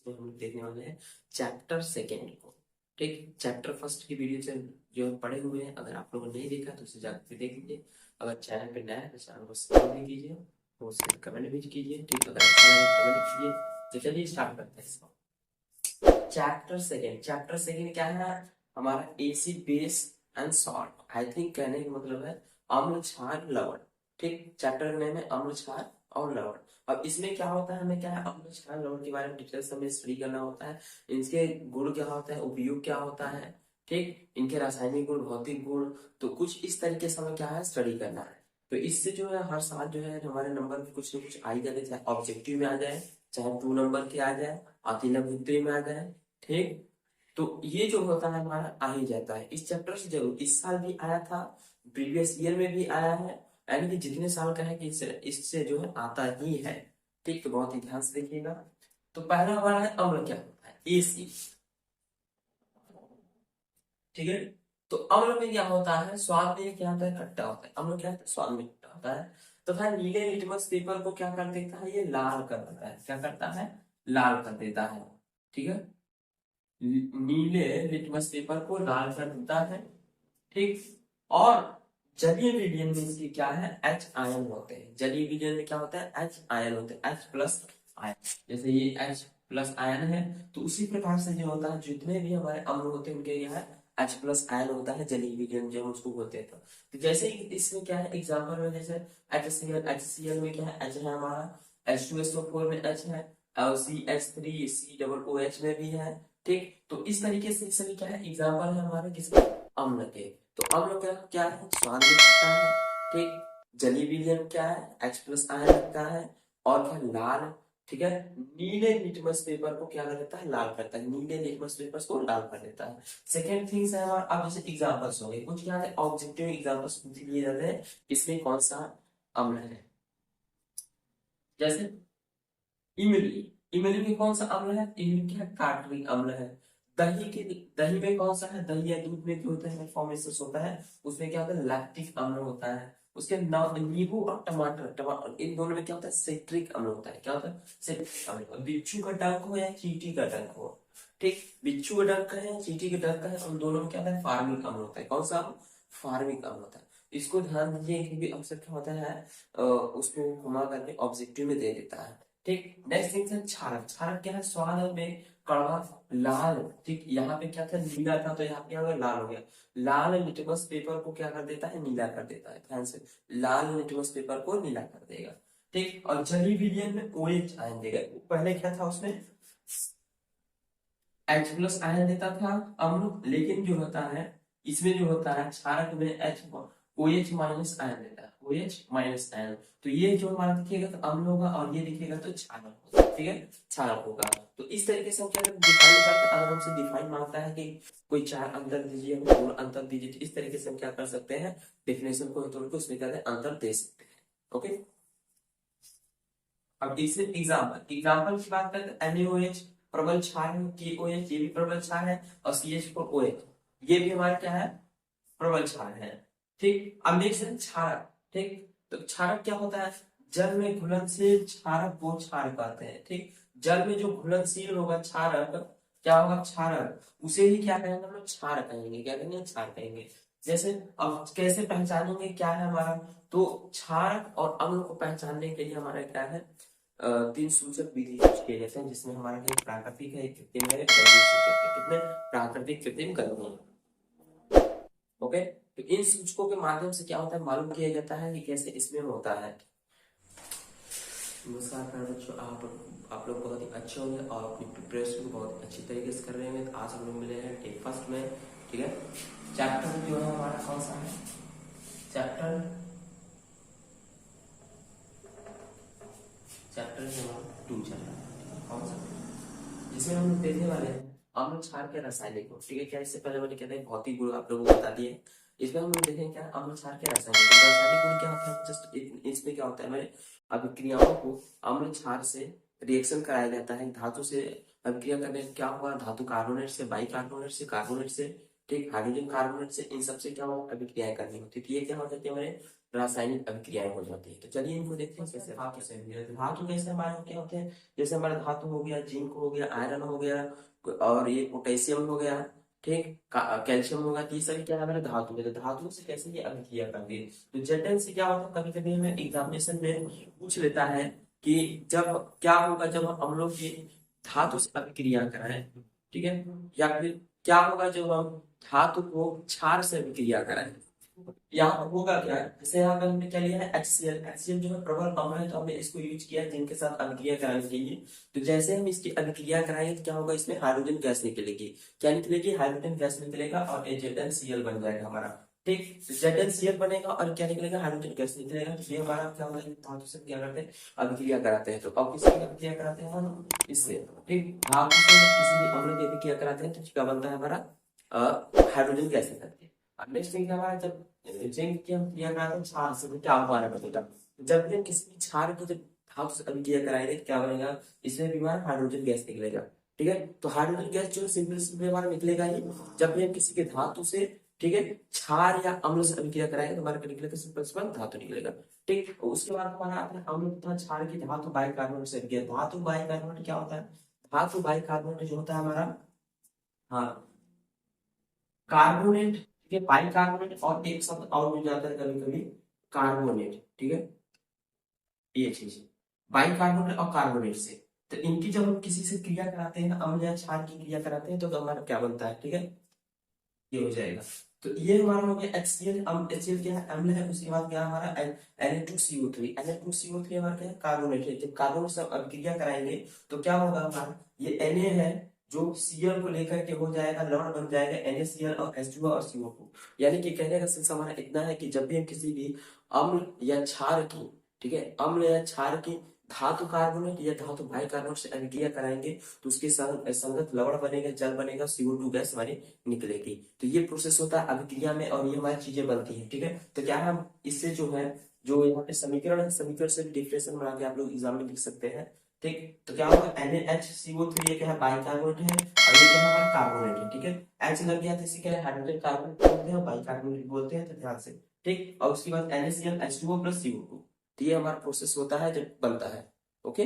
इसमें हम देखने वाले हैं चैप्टर सेकेंड को। ठीक, चैप्टर फर्स्ट की वीडियो से जो हम पढ़े हुए हैं, अगर आप लोगों ने नहीं देखा तो उसे जाकर देख लीजिए। अगर चैनल पे नया है तो चैनल को सब्सक्राइब भी कीजिए और उसके कमेंट भी कीजिए। ठीक, अगर अच्छा लगे कमेंट कीजिए। तो चलिए स्टार्ट करते हैं इसको। चैप्टर सेकेंड क्या है हमारा? Acid base and salt. I think कहने का मतलब है अम्ल क्षार लवण। ठीक, चैप्टर नेम है अम्ल क्षार और लवण। अब इसमें क्या होता है, हमें क्या है अम्ल क्षार लवण के बारे में डिटेल्स हमें स्टडी करना होता है। इनके गुण क्या होता है, उपयोग क्या होता है, ठीक, इनके रासायनिक गुण, भौतिक गुण। तो कुछ इस तरीके से हमें क्या है स्टडी करना है। तो इससे जो है हर साल जो है हमारे नंबर कुछ न कुछ आ ही जाते, चाहे ऑब्जेक्टिव में आ जाए, चाहे 2 नंबर के आ जाए, अतिलक में आ जाए। ठीक, तो ये जो होता है हमारा आ ही जाता है इस चैप्टर से। जरूर इस साल भी आया था, प्रीवियस ईयर में भी आया है, यानी कि जितने साल का है कि इससे जो है आता ही है। ठीक, तो बहुत ही ध्यान से देखिएगा। तो पहला हमारा है अम्ल क्या होता है, एसिड। ठीक है, तो अम्ल में क्या होता है, स्वाद में क्या होता है, खट्टा होता है। अम्ल क्या होता है, स्वाद में खट्टा होता है। तो फिर नीले लिटमस पेपर को क्या कर देता है, ये लाल कर देता है। क्या करता है, लाल कर देता है। ठीक है, नीले लिटमस पेपर को लाल कर देता है। ठीक, और जलीय विलयन में इसके क्या है, एच आयन होते हैं। जलीय विलयन में क्या होता है, एच आयन होते हैं, एच प्लस आयन। जैसे ये एच प्लस आयन है, तो उसी प्रकार से जो होता है जितने भी हमारे अम्ल होते हैं उनके यहाँ एच प्लस आयन होता है, जलीय विलयन जो हम उसको बोलते हैं। तो जैसे ही इसमें क्या है एग्जाम्पल में, जैसे HCl में क्या है, एच है हमारा, H2SO4 में एच है, और CH3 COOH में भी है। ठीक, तो इस तरीके से सभी क्या है एग्जाम्पल है हमारे किसके, अम्ल के। तो अम्ल क्या क्या है, स्वाद में खट्टा है। ठीक, जलीय विलयन क्या है, H प्लस आयन लगता है, और क्या लाल। ठीक है, नीले लिटमस पेपर को क्या कर देता है, लाल करता है। नीले लिटमस पेपर को लाल कर देता है। सेकेंड थिंग्स है हमारा, अब जैसे एग्जाम्पल्स हो गए कुछ, क्या है ऑब्जेक्टिव एग्जाम्पल्स लिए जाते हैं इसमें कौन सा अम्ल है। जैसे इमली, इमली में कौन सा अम्ल है, इमली क्या कार्बनिक अम्ल है। दही के, दही में कौन सा है, दही या दूध में जो होता है फॉर्मेशन होता है, उसमें क्या होता है लैक्टिक अम्ल होता है। उसके नींबू और टमाटर, टमाटर इन दोनों में क्या होता है सिट्रिक अम्ल होता है। क्या होता है सिट्रिक अम्ल। बिच्छू का डंक हो या चींटी का डंक हो, ठीक, बिच्छू का डंक है या चींटी का डंक है, उन दोनों में क्या होता है फार्मिक अम्ल होता है। कौन सा अम्ल, फार्मिक अम्ल होता है। इसको ध्यान दीजिए क्योंकि अक्सर क्या होता है उसको घुमा करके ऑब्जेक्टिव में दे देता है। ठीक, नेक्स्ट थिंग है क्षारक। क्षारक क्या है, स्वाद में कड़वा, लाल। ठीक, यहाँ पे क्या था नीला था, तो यहाँ पे क्या हो गया लाल हो गया। लाल लिटमस पेपर को क्या कर देता है, नीला कर देता है। ध्यान से, लाल लिटमस पेपर को नीला कर देगा। ठीक, और जली विलयन में OH आयन देगा। पहले क्या था उसमें H प्लस आयन देता था अम्ल, लेकिन जो होता है इसमें जो होता है क्षारक में OH माइनस आयन देता है, OH माइनस आयन। तो ये जो हमारा दिखेगा तो अम्ल होगा, और ये दिखेगा तो क्षारक होगा। ठीक है, क्षारक होगा। तो इस तरीके से हम क्या डिफाइन करते हैं, अगर हमसे डिफाइन मांगता है कि कोई 4 अंतर दीजिए, हमें 2 अंतर दीजिए, तो इस तरीके से हम क्या कर सकते हैं, डेफिनेशन को तोड़ के उसमें क्या है अंतर दे सकते हैं। ओके, अब इसे एग्जाम्पल की बात करते हैं। NaOH प्रबल क्षार है, KOH ये भी प्रबल क्षार है, और CH4OH ये भी हमारा क्या है, प्रबल क्षार है। ठीक, अब नेक्स्ट है क्षारक। ठीक, तो क्षारक क्या होता है, जल में घुलनशील क्षारक को क्षारक कहते हैं। ठीक, जल में जो घुलनशील होगा क्षारक, क्या होगा क्षारक, उसे ही क्या कहेंगे हम लोग, क्षार कहेंगे। क्या कहेंगे, क्षार कहेंगे। जैसे अब कैसे पहचानेंगे क्या है हमारा, तो क्षारक और अम्ल को पहचानने के लिए हमारा क्या है 3 सूचक विधि यूज किए जाते हैं, जिसमें हमारा एक प्राकृतिक है, एक कृत्रिम है, एक जैविक सूचक है। कितने प्राकृतिक, कृत्रिम, कर्मी। ओके, तो इन सूचकों के माध्यम से क्या होता है मालूम किया जाता है कि कैसे इसमें होता है। नमस्कार प्यारे बच्चों, आप लोग बहुत ही अच्छे होंगे और अपनी प्रिपरेशन को बहुत अच्छी तरीके से कर रहे होंगे। तो आज हम लोग मिले हैं डे फर्स्ट में। ठीक है, चैप्टर जो है हमारा कौन सा है, चैप्टर चैप्टर है हमारा 2 चैप्टर। कौन सा, जिसमें हम लोग देखने वाले हैं अम्ल क्षार के रासायनिक गुण। ठीक है, क्या इससे पहले मैंने कहते हैं भौतिक गुण आप लोगों को बता दिए। इसमें हम लोग देखेंगे क्या अम्ल क्षार के रासायनिक गुण। रासायनिक गुण क्या होता है, जस्ट इसमें क्या होता है, हमें अभिक्रियाओं को अम्ल क्षार से रिएक्शन कराया जाता है। धातु से अभिक्रिया करने से क्या हुआ, धातु कार्बोनेट से बाई कार्बोनेट से कार्बोनेट से। ठीक, हाइड्रोजन कार्बोनेट से इन सबसे क्या होगा, अभिक्रियाएं करनी होती है। तो ये क्या हो जाती है, हमारे रासायनिक अभिक्रियाएं हो जाती है। तो चलिए इनको देखते हैं कैसे धातु से भी। धातु कैसे हमारे क्या होते हैं, जैसे हमारा धातु हो गया, जिंक हो गया, आयरन हो गया, और ये पोटेशियम हो गया, ठीक, कैल्शियम होगा, तो ये सभी क्या है, हमारे धातु है। तो धातु से कैसे ये अभिक्रिया करती है। तो जलन से क्या होता है, कभी कभी हमें एग्जामिनेशन में पूछ लेता है कि जब क्या होगा जब हम लोग ये धातु से अभिक्रिया कराएं, ठीक है, या फिर क्या होगा जब हम धातु को क्षार से अभिक्रिया कराएं। यहाँ होगा क्या, जैसे यहाँ पे हमने क्या लिया है, HCl। HCl जो है प्रबल अम्ल है, तो हमने इसको यूज किया जिनके साथ अभिक्रिया कराने के लिए। तो जैसे हम इसकी अभिक्रिया कराएंगे तो क्या होगा, इसमें हाइड्रोजन गैस निकलेगी। क्या निकलेगी, हाइड्रोजन गैस निकलेगा, और ZnCl बन जाएगा हमारा। ठीक, तो ZnCl बनेगा और क्या निकलेगा, हाइड्रोजन गैस निकलेगा। तो ये हमारा क्या होगा, धातु से क्या करते हैं, अभिक्रिया कराते हैं। तो अब किसकी अभिक्रिया कराते हैं हम, इससे। ठीक, धातु से किसी भी अम्ल की अभिक्रिया कराते हैं तो क्या बनता है हमारा, हाइड्रोजन गैस निकलती है। अब नेक्स्ट थिंग हमारा, जब जिंक की हम क्रिया कराते हैं क्षार से, तो क्या हमारा बनेगा, जब भी हम किसी भी क्षार को जब धातु से अभिक्रिया कराएंगे तो क्या बनेगा, इसमें भी हमारा हाइड्रोजन गैस निकलेगा। ठीक है, तो हाइड्रोजन गैस जो सिंपल सिंपल हमारा निकलेगा ही जब भी हम किसी के धातु से, ठीक है, क्षार या अम्ल से अभिक्रिया कराएंगे तो हमारा क्या निकलेगा, सिंपल सिंपल धातु निकलेगा। ठीक, उसके बाद हमारा आता है अम्ल तथा क्षार की धातु बाइकार्बोनेट से अभिक्रिया। धातु बाइकार्बोनेट क्या होता है, धातु बाइकार्बोनेट जो होता है हमारा, हाँ, कार्बोनेट, ठीक है, बाइकार्बोनेट, और एक शब्द और मिल जाता है कभी कभी, कार्बोनेट। ठीक है, ये चीज बाइकार्बोनेट और कार्बोनेट से, तो इनकी जब हम किसी से क्रिया कराते हैं, अम्ल या क्षार की क्रिया कराते हैं, तो हमारा क्या बनता है, ठीक है, ये हो जाएगा। तो ये हमारा हो गया HCl। HCl क्या है, अम्ल है। उसके बाद क्या है हमारा Na2CO3। Na2CO3 हमारा क्या है, कार्बोनेट है। जब कार्बोनेट से अभिक्रिया कराएंगे तो क्या होगा हमारा, ये Na है जो Cl को लेकर के हो जाएगा, लवण बन जाएगा NaCl और H2O और CO2। यानी कि कहने का सेंस हमारा इतना है कि जब भी हम किसी भी अम्ल या क्षार की, ठीक है, अम्ल या क्षार की धातु कार्बोनेट या धातु बाइकार्बोनेट से अभिक्रिया कराएंगे तो उसके संगत लवण बनेगा, जल बनेगा, CO2 गैस हमारी निकलेगी। तो ये प्रोसेस होता है अभिक्रिया में, और ये हमारी चीजें बनती है। ठीक है, तो क्या हम इससे जो है, जो यहाँ पे समीकरण है, समीकरण से डिफरेंशियल बना के आप लोग एग्जाम में लिख सकते हैं। ठीक, तो क्या होगा, NaHCO3 ये क्या है, बाइकार्बोनेट है, और ये क्या है हमारा कार्बोनेट है। ठीक है, H लग गया तो इसे क्या है, हाइड्रोजन कार्बोनेट बोलते हैं, बाइकार्बोनेट बोलते हैं, तो ध्यान से। ठीक, और उसके बाद NaCl H2O प्लस CO2। तो ये हमारा प्रोसेस होता है जब बनता है। ओके।